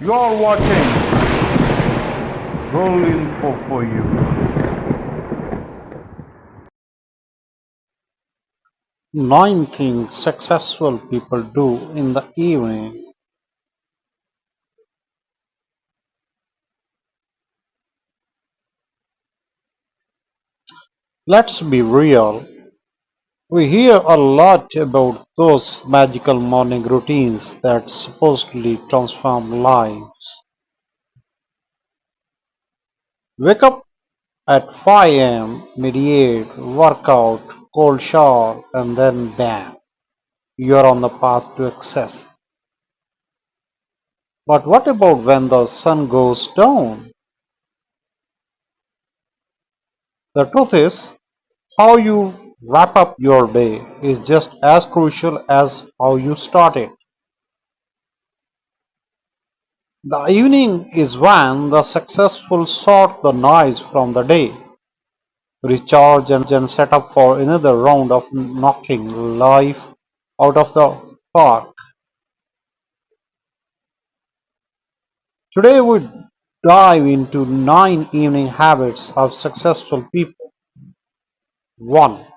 You're watching Goal Info for you. 9 things successful people do in the evening. Let's be real. We hear a lot about those magical morning routines that supposedly transform lives. Wake up at 5 a.m., meditate, workout, cold shower, and then bam, you're on the path to success. But what about when the sun goes down? The truth is, how you wrap up your day is just as crucial as how you start it. The evening is when the successful sort the noise from the day, recharge and set up for another round of knocking life out of the park. Today we dive into 9 evening habits of successful people. 1.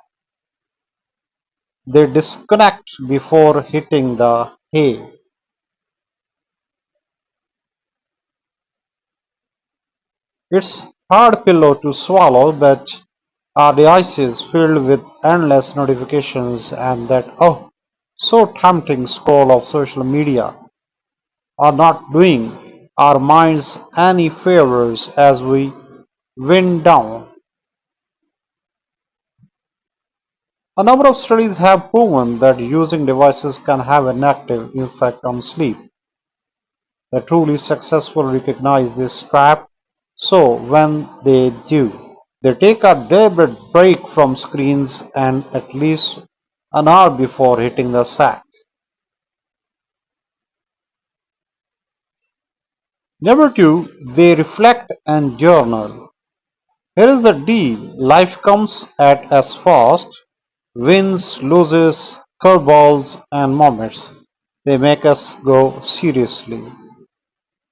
They disconnect before hitting the hay. It's hard pillow to swallow, but our devices filled with endless notifications and that so tempting scroll of social media are not doing our minds any favors as we wind down. A number of studies have proven that using devices can have a negative effect on sleep. The truly successful recognize this trap, so when they do, they take a deliberate break from screens and at least an hour before hitting the sack. Number two, they reflect and journal. Here is the deal: life comes at us fast, wins, loses, curveballs, and moments. They make us go seriously.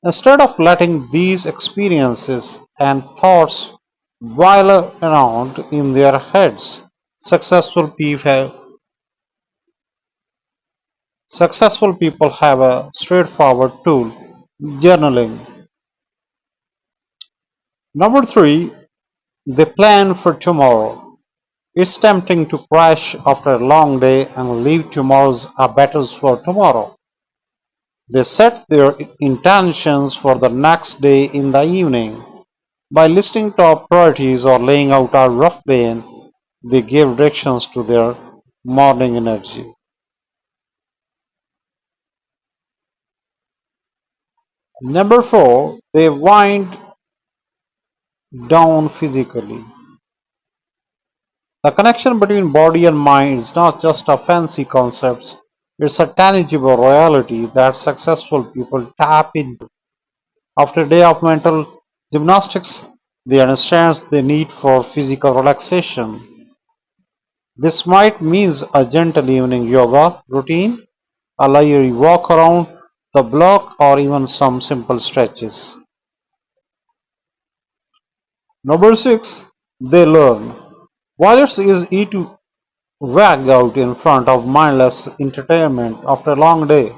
Instead of letting these experiences and thoughts boil around in their heads, successful people have a straightforward tool: journaling. Number three, they plan for tomorrow. It's tempting to crash after a long day and leave tomorrow's battles for tomorrow. They set their intentions for the next day in the evening. By listing top priorities or laying out a rough plan, they give directions to their morning energy. Number four, they wind down physically. The connection between body and mind is not just a fancy concept, it's a tangible reality that successful people tap into. After a day of mental gymnastics, they understand the need for physical relaxation. This might mean a gentle evening yoga routine, a leisurely walk around the block, or even some simple stretches. Number six, they learn. While it's easy to wag out in front of mindless entertainment after a long day,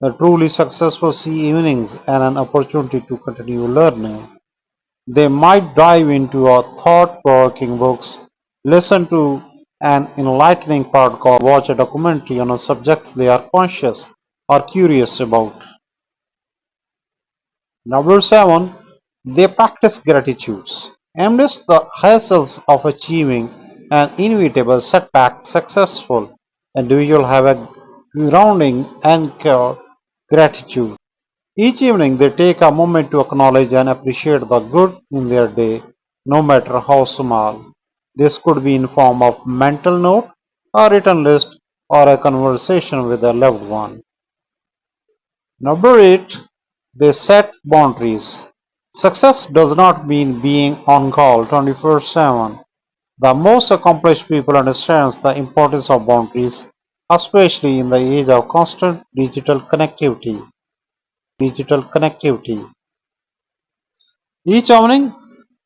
the truly successful see evenings as an opportunity to continue learning. They might dive into a thought-provoking books, listen to an enlightening podcast, or watch a documentary on a subject they are conscious or curious about. Number seven, they practice gratitudes. Amidst the hassles of achieving an inevitable setback, successful individuals have a grounding anchor: gratitude. Each evening they take a moment to acknowledge and appreciate the good in their day, no matter how small. This could be in form of mental note, a written list, or a conversation with a loved one. Number eight, they set boundaries. Success does not mean being on call 24/7. The most accomplished people understand the importance of boundaries, especially in the age of constant digital connectivity. digital connectivity. Each evening,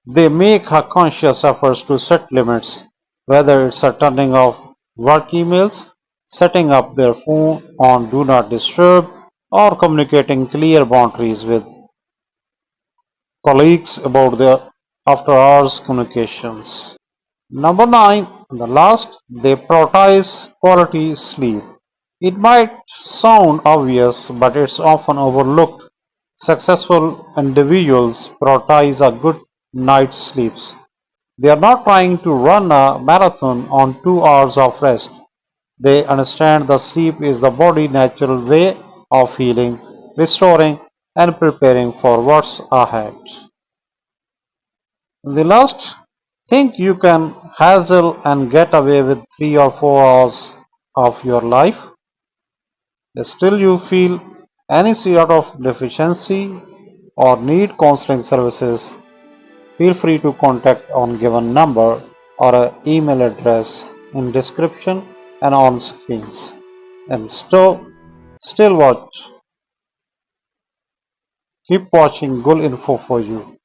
they make a conscious effort to set limits, whether it's a turning off work emails, setting up their phone on do not disturb, or communicating clear boundaries with colleagues about their after hours communications. Number 9, and the last, they prioritize quality sleep. It might sound obvious, but it's often overlooked. Successful individuals prioritize a good night's sleep. They are not trying to run a marathon on 2 hours of rest. They understand that sleep is the body's natural way of healing, restoring, and preparing for what's ahead. The last, think you can hassle and get away with 3 or 4 hours of your life. Still you feel any sort of deficiency or need counseling services, feel free to contact on given number or a email address in description and on screens. And still watch, keep watching good info for you.